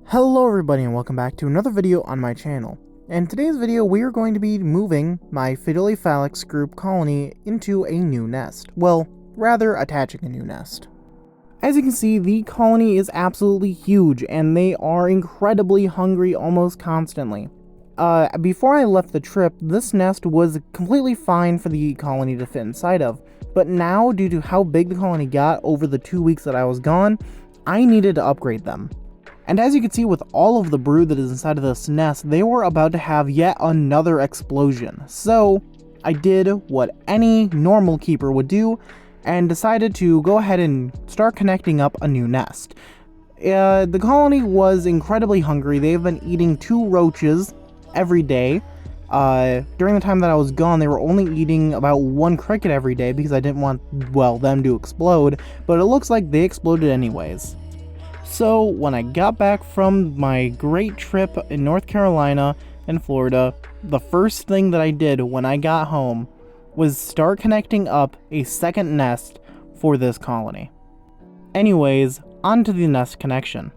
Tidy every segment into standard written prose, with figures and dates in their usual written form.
Hello everybody and welcome back to another video on my channel. In today's video we are going to be moving my Pheidole Fallax group colony into a new nest. Well, rather attaching a new nest. As you can see, the colony is absolutely huge and they are incredibly hungry almost constantly. Before I left the trip, this nest was completely fine for the colony to fit inside of, but now due to how big the colony got over the 2 weeks that I was gone, I needed to upgrade them. And as you can see with all of the brood that is inside of this nest, they were about to have yet another explosion. So I did what any normal keeper would do and decided to go ahead and start connecting up a new nest. The colony was incredibly hungry. They've been eating 2 roaches every day. During the time that I was gone, they were only eating about 1 cricket every day because I didn't want, well, them to explode, but it looks like they exploded anyways. So, when I got back from my great trip in North Carolina and Florida, the first thing that I did when I got home was start connecting up a second nest for this colony. Anyways, on to the nest connection.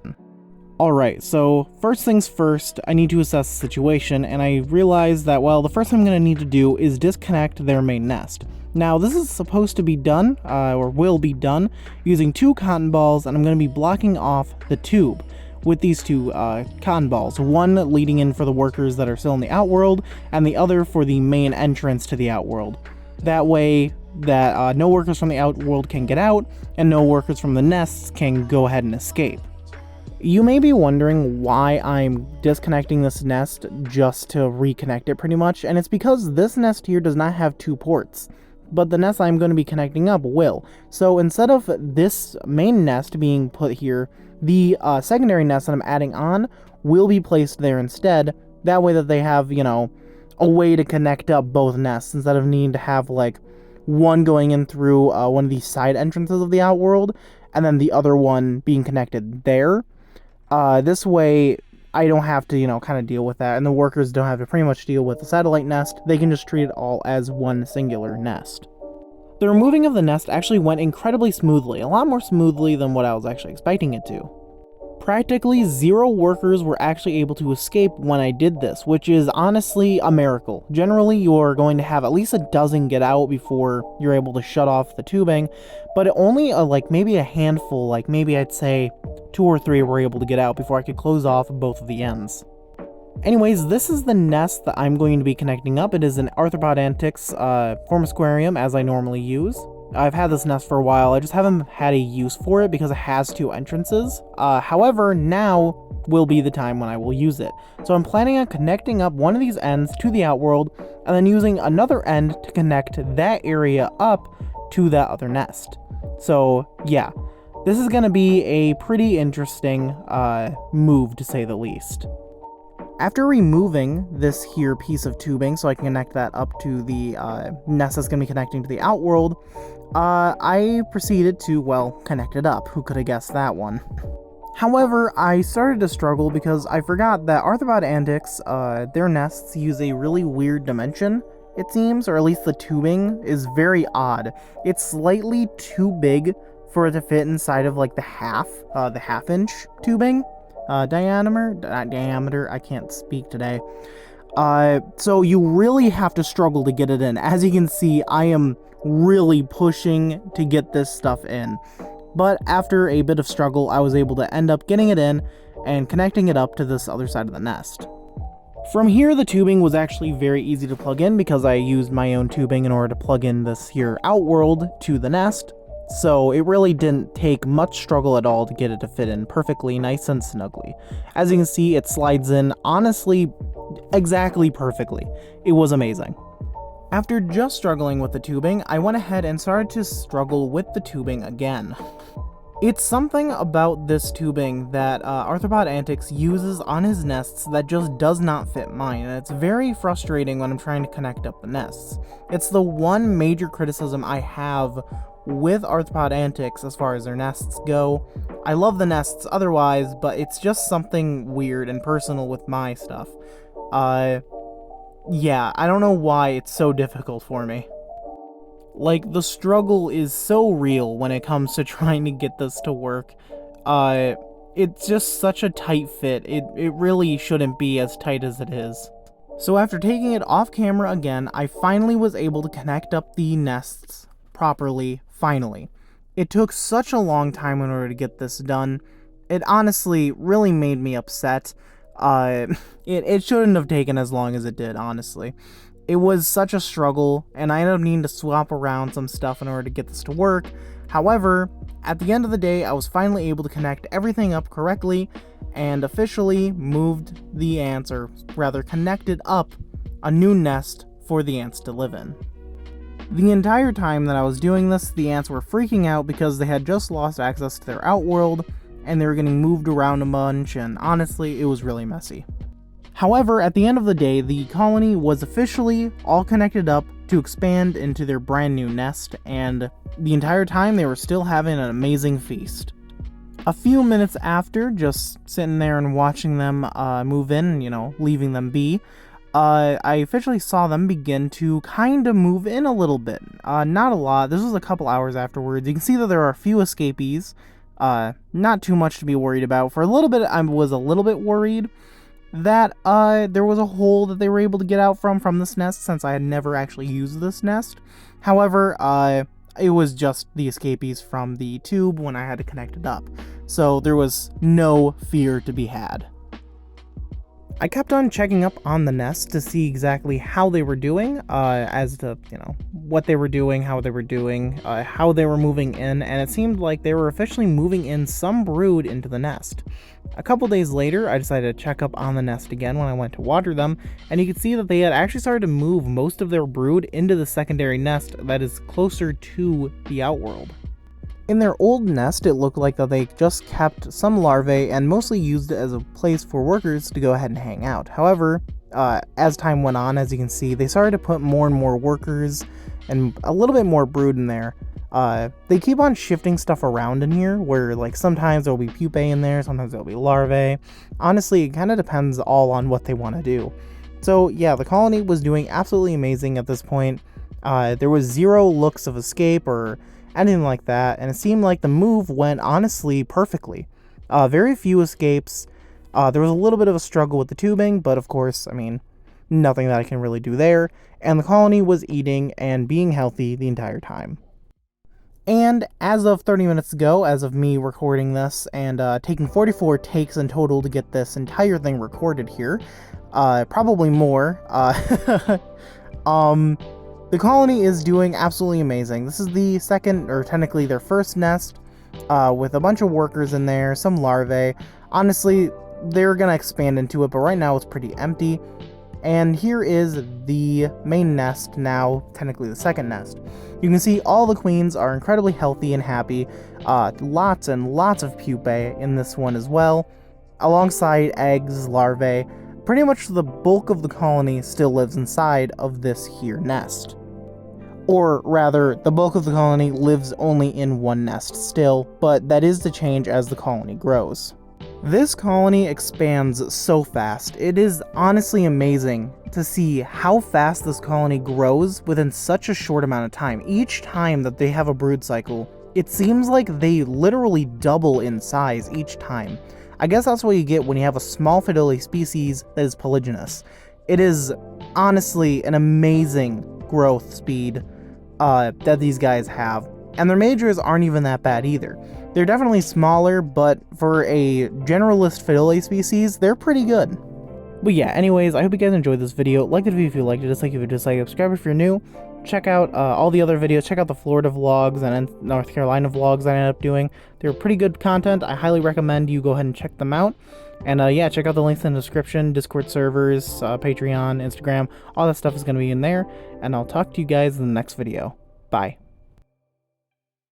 Alright, so first things first, I need to assess the situation, and I realized that, well, the first thing I'm going to need to do is disconnect their main nest. Now, this is supposed to be done, or will be done, using 2 cotton balls, and I'm going to be blocking off the tube with these 2 cotton balls. One leading in for the workers that are still in the outworld, and the other for the main entrance to the outworld. That way, that no workers from the outworld can get out, and no workers from the nests can go ahead and escape. You may be wondering why I'm disconnecting this nest just to reconnect it pretty much, and it's because this nest here does not have 2 ports. But the nest I'm going to be connecting up will. So instead of this main nest being put here, the secondary nest that I'm adding on will be placed there instead. That way that they have, you know, a way to connect up both nests instead of needing to have like one going in through one of the side entrances of the outworld and then the other one being connected there. This way I don't have to, you know, kind of deal with that, and the workers don't have to pretty much deal with the satellite nest. They can just treat it all as one singular nest. The removing of the nest actually went incredibly smoothly, a lot more smoothly than what I was actually expecting it to. Practically 0 workers were actually able to escape when I did this, which is honestly a miracle. Generally, you're going to have at least a dozen get out before you're able to shut off the tubing, but only like maybe a handful, like maybe I'd say 2 or 3 were able to get out before I could close off both of the ends. Anyways, this is the nest that I'm going to be connecting up. It is an arthropod antics formosquarium, as I normally use. I've had this nest for a while, I just haven't had a use for it because it has 2 entrances. However, now will be the time when I will use it. So I'm planning on connecting up one of these ends to the outworld, and then using another end to connect that area up to that other nest. So yeah, this is going to be a pretty interesting move to say the least. After removing this here piece of tubing so I can connect that up to the nest that's going to be connecting to the outworld, I proceeded to, well, connect it up. Who could have guessed that one? However, I started to struggle because I forgot that arthropod antics, their nests use a really weird dimension, it seems, or at least the tubing is very odd. It's slightly too big for it to fit inside of like the half-inch tubing. Diameter, I can't speak today. So you really have to struggle to get it in. As you can see, I am really pushing to get this stuff in. But after a bit of struggle, I was able to end up getting it in and connecting it up to this other side of the nest. From here, the tubing was actually very easy to plug in because I used my own tubing in order to plug in this here outworld to the nest. So it really didn't take much struggle at all to get it to fit in perfectly, nice and snugly. As you can see, it slides in, honestly, exactly perfectly. It was amazing. After just struggling with the tubing, I went ahead and started to struggle with the tubing again. It's something about this tubing that Arthropod Antics uses on his nests that just does not fit mine, and it's very frustrating when I'm trying to connect up the nests. It's the one major criticism I have with Arthropod Antics as far as their nests go. I love the nests otherwise, but it's just something weird and personal with my stuff. Yeah, I don't know why it's so difficult for me. Like, the struggle is so real when it comes to trying to get this to work. it's just such a tight fit. It really shouldn't be as tight as it is. So after taking it off camera again, I finally was able to connect up the nests properly, finally. It took such a long time in order to get this done. It honestly really made me upset. It shouldn't have taken as long as it did, honestly. It was such a struggle, and I ended up needing to swap around some stuff in order to get this to work. However, at the end of the day, I was finally able to connect everything up correctly and officially moved the ants, or rather connected up a new nest for the ants to live in. The entire time that I was doing this, the ants were freaking out because they had just lost access to their outworld and they were getting moved around a bunch, and honestly, it was really messy. However, at the end of the day, the colony was officially all connected up to expand into their brand new nest, and the entire time they were still having an amazing feast. A few minutes after, just sitting there and watching them move in, leaving them be, I officially saw them begin to kind of move in a little bit. Not a lot. This was a couple hours afterwards. You can see that there are a few escapees. Not too much to be worried about. For a little bit, I was a little bit worried that there was a hole that they were able to get out from this nest, since I had never actually used this nest. However, it was just the escapees from the tube when I had to connect it up. So there was no fear to be had. I kept on checking up on the nest to see exactly how they were doing, as to, what they were doing, how they were doing, how they were moving in, and it seemed like they were officially moving in some brood into the nest. A couple days later, I decided to check up on the nest again when I went to water them, and you could see that they had actually started to move most of their brood into the secondary nest that is closer to the outworld. In their old nest, it looked like that they just kept some larvae and mostly used it as a place for workers to go ahead and hang out. However, as time went on, as you can see, they started to put more and more workers and a little bit more brood in there. They keep on shifting stuff around in here, where like sometimes there'll be pupae in there, sometimes there'll be larvae. Honestly, it kind of depends all on what they want to do. So yeah, the colony was doing absolutely amazing at this point. There was zero looks of escape or anything like that, and it seemed like the move went honestly perfectly. Very few escapes. There was a little bit of a struggle with the tubing, but of course, nothing that I can really do there, and the colony was eating and being healthy the entire time. And as of 30 minutes ago, as of me recording this, and taking 44 takes in total to get this entire thing recorded here, probably more, the colony is doing absolutely amazing. This is the second, or technically their first nest, with a bunch of workers in there, some larvae. Honestly, they're gonna expand into it, but right now it's pretty empty. And here is the main nest now, technically the second nest. You can see all the queens are incredibly healthy and happy. Lots and lots of pupae in this one as well, alongside eggs, larvae. Pretty much the bulk of the colony still lives inside of this here nest. Or rather, the bulk of the colony lives only in one nest still, but that is to change as the colony grows. This colony expands so fast. It is honestly amazing to see how fast this colony grows within such a short amount of time. Each time that they have a brood cycle, it seems like they literally double in size each time. I guess that's what you get when you have a small Pheidole species that is polygynous. It is honestly an amazing growth speed that these guys have. And their majors aren't even that bad either. They're definitely smaller, but for a generalist Pheidole species, they're pretty good. But yeah, anyways, I hope you guys enjoyed this video. Like the video if you liked it, dislike if you disliked, subscribe if you're new. Check out all the other videos. Check out the Florida vlogs and North Carolina vlogs that I ended up doing. They're pretty good content. I highly recommend you go ahead and check them out. And yeah, check out the links in the description, Discord servers, Patreon, Instagram. All that stuff is going to be in there. And I'll talk to you guys in the next video. Bye.